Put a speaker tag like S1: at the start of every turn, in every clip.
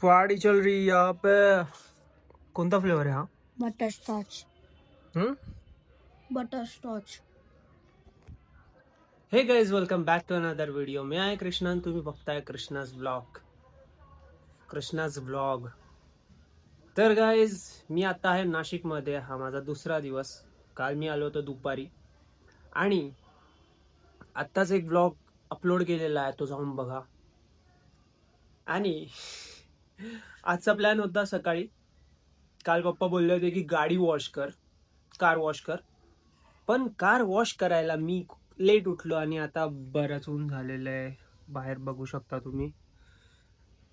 S1: Party चल रही है यहाँ पे। कौन सा फ्लेवर है? हाँ,
S2: butterscotch. Butterscotch.
S1: Hey guys, welcome back to another video. मी आहे कृष्णा आणि तुम्ही बघताय कृष्णाज ब्लॉग. तर गाइज, मी आता आहे नाशिक मध्ये. हा माझा दुसरा दिवस. काल मी आलो होतो दुपारी आणि आत्ताच एक ब्लॉग अपलोड केलेला आहे, तो जाऊन बघा. आणि आजचा प्लॅन होता सकाळी. काल पप्पा बोलले होते की कार वॉश कर. पण कार वॉश करायला मी लेट उठलो आणि आता बरंच ऊन झालेलं आहे. बाहेर बघू शकता तुम्ही.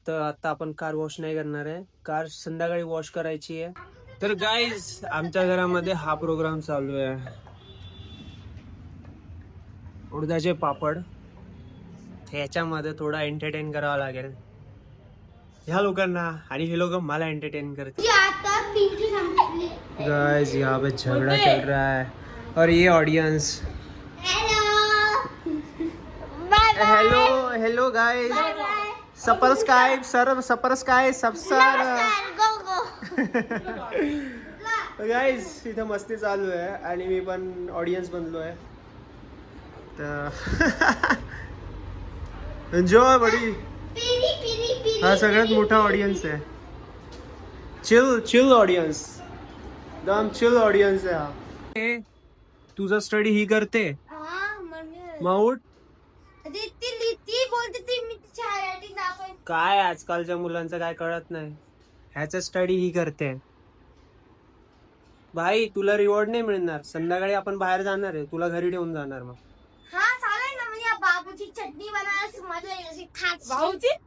S1: तर आता आपण कार वॉश नाही करणार आहे. कार संध्याकाळी वॉश करायची आहे. तर गाईज, आमच्या घरामध्ये हा प्रोग्राम चालू आहे. उडदाचे पापड. ह्याच्यामध्ये थोडा एंटरटेन करावा लागेल ह्या लोकांना, आणि हे लोक मला एंटरटेन करते. गाइस, यहाँ पे झगड़ा चल रहा है और ये audience. Hello guys. Subscribe guys. इथे मस्ती चालू आहे आणि मी पण ऑडियन्स बनलो आहे. तर एन्जॉय बडी. हा सगळ्यात मोठा ऑडियन्स आहे. Chill audience. दम चिल ऑडियन्स आहे हा. तुझा स्टडी ही करते माऊट. काय आजकालच्या मुलांचं काय कळत नाही. ह्याचा स्टडी ही करते. भाई, तुला रिवॉर्ड नाही मिळणार. संध्याकाळी आपण बाहेर जाणार आहे, तुला घरी ठेवून जाणार. मग
S2: चालेल ना. म्हणजे बाबूची चटणी बनायला मजा येईल. बाबूची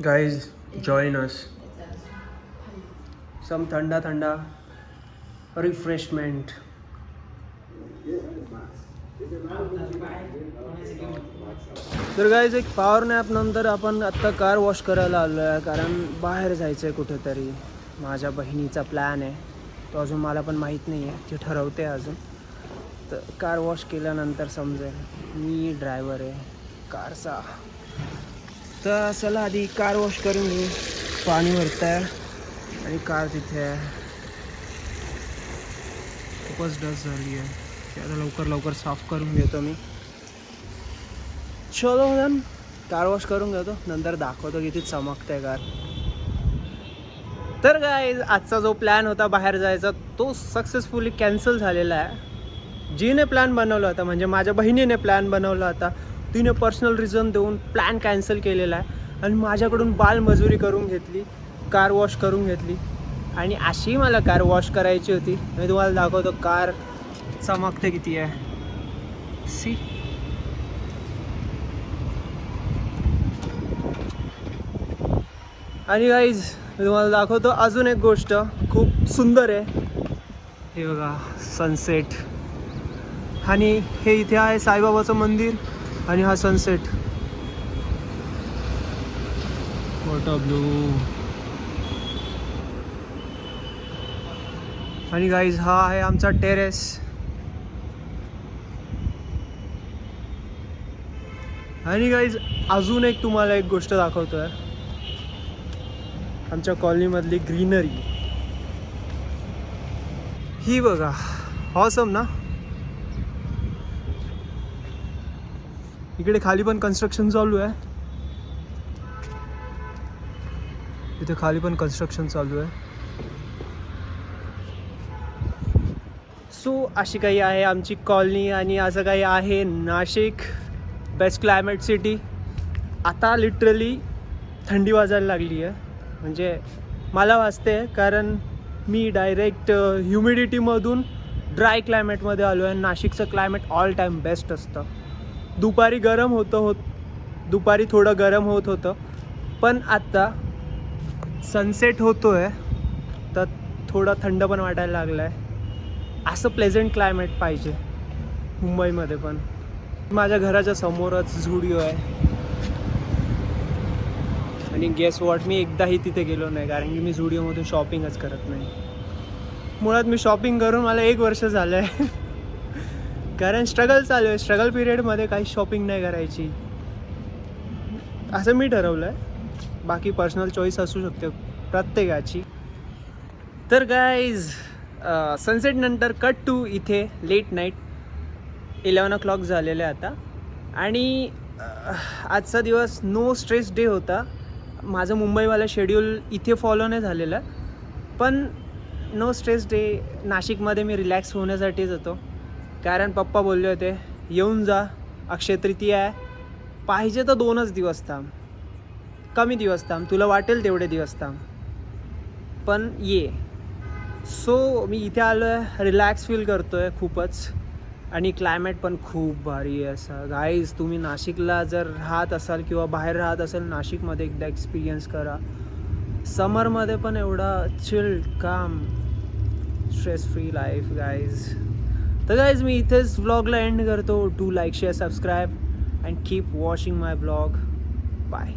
S1: Guys, join us. Some thanda refreshment. तर गाइज, एक पॉवर नॅप नंतर आपण आता कार वॉश करायला आलो आहे. कारण बाहेर जायचं आहे कुठेतरी. माझ्या बहिणीचा प्लॅन आहे, तो अजून मला पण माहीत नाही आहे. ती ठरवते अजून. तर कार वॉश केल्यानंतर समजेल. मी ड्रायव्हर आहे कारचा. तर चला आधी कार वॉश करून घेऊ. पाणी भरत आहे आणि कार तिथे आहे. खूपच डस्ट झाली आहे. त्याला लवकर साफ करून घेतो मी. चलो मॅम, कार वॉश करून घेतो, नंतर दाखवतो किती चमकते कार. तर गाइस, आजचा जो प्लॅन होता बाहेर जायचा, तो सक्सेसफुली कॅन्सल झालेला आहे. जिने प्लॅन बनवला होता, म्हणजे माझ्या बहिणीने प्लॅन बनवला होता, तिने पर्सनल रिझन देऊन प्लॅन कॅन्सल केलेला आहे. आणि माझ्याकडून बालमजुरी करून घेतली, कार वॉश करून घेतली. आणि अशी मला कार वॉश करायची होती. मी तुम्हाला दाखवतो कार चमकते किती आहे. सी. आणि गाईज, मी तुम्हाला दाखवतो अजून एक गोष्ट खूप सुंदर आहे. हे बघा, सनसेट. आणि हे इथे आहे साईबाबाचं मंदिर आणि हा सनसेट. What a blue. आणि गाईज, हा आहे आमचा टेरेस. आणि गाईज, अजून एक तुम्हाला एक गोष्ट दाखवतोय. आमच्या कॉलनीमधली ग्रीनरी ही बघा. ऑसम ना. इकडे खाली पण कन्स्ट्रक्शन चालू आहे. इथे खाली पण कन्स्ट्रक्शन चालू आहे. सो अशी काही आहे आमची कॉलनी. आणि असं काही आहे नाशिक, बेस्ट क्लायमेट सिटी. आता लिटरली थंडी वाजायला लागली आहे. म्हणजे मला वाजते, कारण मी डायरेक्ट ह्युमिडिटीमधून ड्राय क्लायमेटमध्ये आलो आहे. नाशिकचं क्लायमेट ऑल टाईम बेस्ट असतं. दुपारी दुपारी थोडं गरम होत होतं, पण आत्ता सनसेट होतो आहे तर थोडं थंड पण वाटायला लागलं आहे. असं प्लेझंट क्लायमेट पाहिजे मुंबईमध्ये पण. माझ्या घराच्या समोरच झुडिओ आहे. आणि गेस वॉट, मी एकदाही तिथे गेलो नाही, कारण की मी झुडिओमधून शॉपिंगच करत नाही. मुळात मी शॉपिंग करून मला 1 वर्ष झालं आहे. कारण स्ट्रगल चालू आहे. स्ट्रगल पिरियडमध्ये काही शॉपिंग नाही करायची असं मी ठरवलं आहे. बाकी पर्सनल चॉईस असू शकते प्रत्येकाची. तर गाईज सनसेट नंतर कट टू इथे लेट नाईट 11 o'clock झालेले आता. आणि आजचा दिवस नो स्ट्रेस डे होता. माझं मुंबईवाला शेड्यूल इथे फॉलो नाही झालेलं, पण नो स्ट्रेस डे. नाशिकमध्ये मी रिलॅक्स होण्यासाठीच होतो. कारण पप्पा बोलले होते येऊन जा, अक्षय तृतीया आहे, पाहिजे तर 2च दिवस थांब, कमी दिवस थांब, तुला वाटेल तेवढे दिवस थांब, पण ये. सो मी इथे आलो आहे, रिलॅक्स फील करतो आहे खूपच. आणि क्लायमेट पण खूप भारी आहे असं. गाईज तुम्ही नाशिकला जर राहत असाल किंवा बाहेर राहत असाल, नाशिकमध्ये एकदा एक्सपिरियन्स करा. समरमध्ये पण एवढा चिल, काम, स्ट्रेस फ्री लाईफ गाईज. तर गाईज मी इथेच व्लॉगला एंड करतो. Do like, share, subscribe and keep watching my blog. Bye.